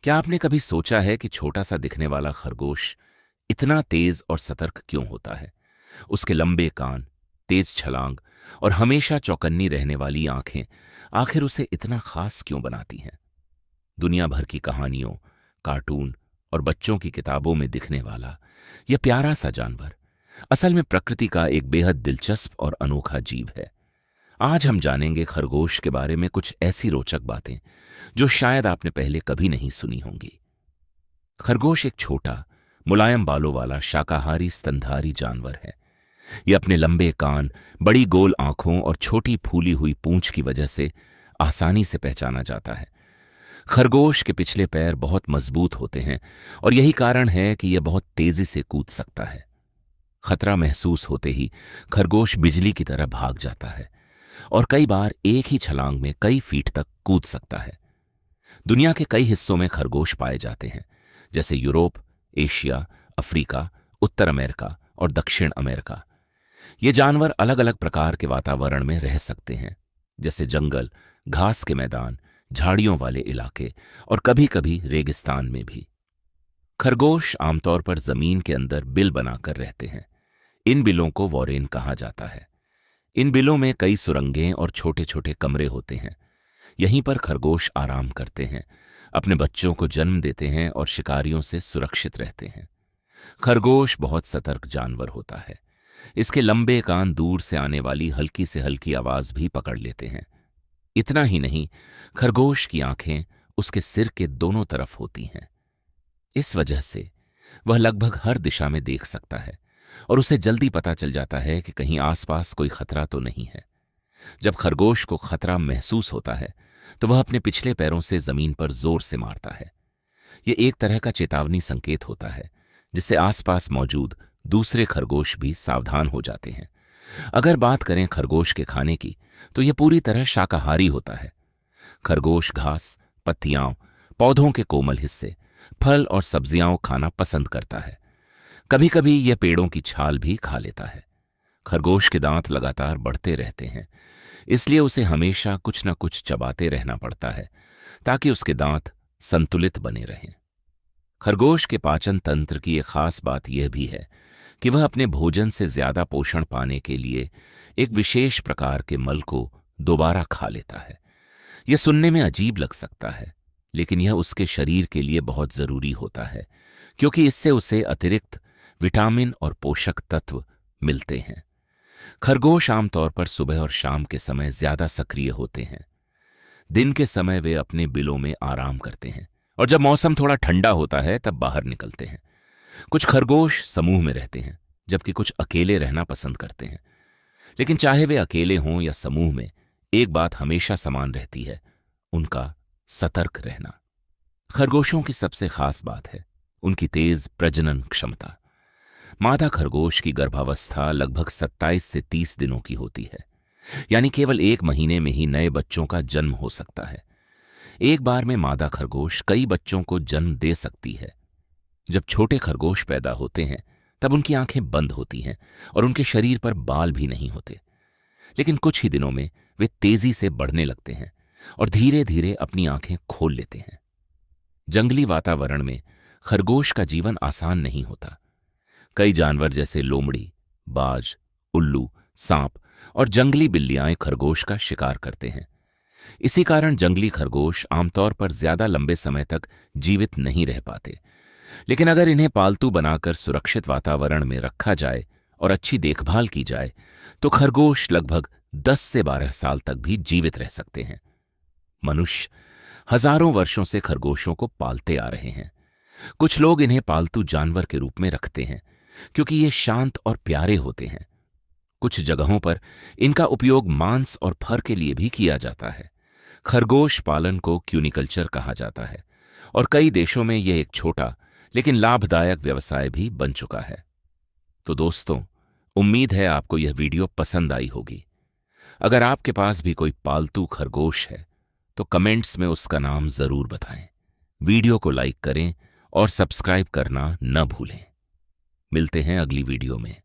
क्या आपने कभी सोचा है कि छोटा सा दिखने वाला खरगोश इतना तेज और सतर्क क्यों होता है? उसके लंबे कान, तेज छलांग और हमेशा चौकन्नी रहने वाली आंखें आखिर उसे इतना खास क्यों बनाती हैं? दुनिया भर की कहानियों, कार्टून और बच्चों की किताबों में दिखने वाला यह प्यारा सा जानवर असल में प्रकृति का एक बेहद दिलचस्प और अनोखा जीव है। आज हम जानेंगे खरगोश के बारे में कुछ ऐसी रोचक बातें जो शायद आपने पहले कभी नहीं सुनी होंगी। खरगोश एक छोटा, मुलायम बालों वाला शाकाहारी स्तनधारी जानवर है। यह अपने लंबे कान, बड़ी गोल आंखों और छोटी फूली हुई पूंछ की वजह से आसानी से पहचाना जाता है। खरगोश के पिछले पैर बहुत मजबूत होते हैं और यही कारण है कि यह बहुत तेजी से कूद सकता है। खतरा महसूस होते ही खरगोश बिजली की तरह भाग जाता है और कई बार एक ही छलांग में कई फीट तक कूद सकता है। दुनिया के कई हिस्सों में खरगोश पाए जाते हैं, जैसे यूरोप, एशिया, अफ्रीका, उत्तर अमेरिका और दक्षिण अमेरिका। ये जानवर अलग अलग प्रकार के वातावरण में रह सकते हैं, जैसे जंगल, घास के मैदान, झाड़ियों वाले इलाके और कभी कभी रेगिस्तान में भी। खरगोश आमतौर पर जमीन के अंदर बिल बनाकर रहते हैं। इन बिलों को वॉरेन कहा जाता है। इन बिलों में कई सुरंगें और छोटे छोटे कमरे होते हैं। यहीं पर खरगोश आराम करते हैं, अपने बच्चों को जन्म देते हैं और शिकारियों से सुरक्षित रहते हैं। खरगोश बहुत सतर्क जानवर होता है। इसके लंबे कान दूर से आने वाली हल्की से हल्की आवाज भी पकड़ लेते हैं। इतना ही नहीं, खरगोश की आंखें उसके सिर के दोनों तरफ होती हैं। इस वजह से वह लगभग हर दिशा में देख सकता है और उसे जल्दी पता चल जाता है कि कहीं आसपास कोई खतरा तो नहीं है। जब खरगोश को खतरा महसूस होता है तो वह अपने पिछले पैरों से जमीन पर जोर से मारता है। यह एक तरह का चेतावनी संकेत होता है, जिससे आसपास मौजूद दूसरे खरगोश भी सावधान हो जाते हैं। अगर बात करें खरगोश के खाने की, तो यह पूरी तरह शाकाहारी होता है। खरगोश घास, पत्तियां, पौधों के कोमल हिस्से, फल और सब्जियां खाना पसंद करता है। कभी कभी यह पेड़ों की छाल भी खा लेता है। खरगोश के दांत लगातार बढ़ते रहते हैं, इसलिए उसे हमेशा कुछ न कुछ चबाते रहना पड़ता है ताकि उसके दांत संतुलित बने रहें। खरगोश के पाचन तंत्र की एक खास बात यह भी है कि वह अपने भोजन से ज्यादा पोषण पाने के लिए एक विशेष प्रकार के मल को दोबारा खा लेता है। यह सुनने में अजीब लग सकता है, लेकिन यह उसके शरीर के लिए बहुत जरूरी होता है, क्योंकि इससे उसे अतिरिक्त विटामिन और पोषक तत्व मिलते हैं। खरगोश आमतौर पर सुबह और शाम के समय ज्यादा सक्रिय होते हैं। दिन के समय वे अपने बिलों में आराम करते हैं और जब मौसम थोड़ा ठंडा होता है तब बाहर निकलते हैं। कुछ खरगोश समूह में रहते हैं, जबकि कुछ अकेले रहना पसंद करते हैं। लेकिन चाहे वे अकेले हों या समूह में, एक बात हमेशा समान रहती है, उनका सतर्क रहना। खरगोशों की सबसे खास बात है उनकी तेज प्रजनन क्षमता। मादा खरगोश की गर्भावस्था लगभग 27 से 30 दिनों की होती है, यानी केवल एक महीने में ही नए बच्चों का जन्म हो सकता है। एक बार में मादा खरगोश कई बच्चों को जन्म दे सकती है। जब छोटे खरगोश पैदा होते हैं तब उनकी आंखें बंद होती हैं और उनके शरीर पर बाल भी नहीं होते। लेकिन कुछ ही दिनों में वे तेजी से बढ़ने लगते हैं और धीरे धीरे अपनी आंखें खोल लेते हैं। जंगली वातावरण में खरगोश का जीवन आसान नहीं होता। कई जानवर जैसे लोमड़ी, बाज, उल्लू, सांप और जंगली बिल्लियां खरगोश का शिकार करते हैं। इसी कारण जंगली खरगोश आमतौर पर ज्यादा लंबे समय तक जीवित नहीं रह पाते। लेकिन अगर इन्हें पालतू बनाकर सुरक्षित वातावरण में रखा जाए और अच्छी देखभाल की जाए तो खरगोश लगभग 10 से 12 साल तक भी जीवित रह सकते हैं। मनुष्य हजारों वर्षों से खरगोशों को पालते आ रहे हैं। कुछ लोग इन्हें पालतू जानवर के रूप में रखते हैं क्योंकि ये शांत और प्यारे होते हैं। कुछ जगहों पर इनका उपयोग मांस और फर के लिए भी किया जाता है। खरगोश पालन को क्यूनिकल्चर कहा जाता है और कई देशों में यह एक छोटा लेकिन लाभदायक व्यवसाय भी बन चुका है। तो दोस्तों, उम्मीद है आपको यह वीडियो पसंद आई होगी। अगर आपके पास भी कोई पालतू खरगोश है तो कमेंट्स में उसका नाम जरूर बताएं। वीडियो को लाइक करें और सब्सक्राइब करना न भूलें। मिलते हैं अगली वीडियो में।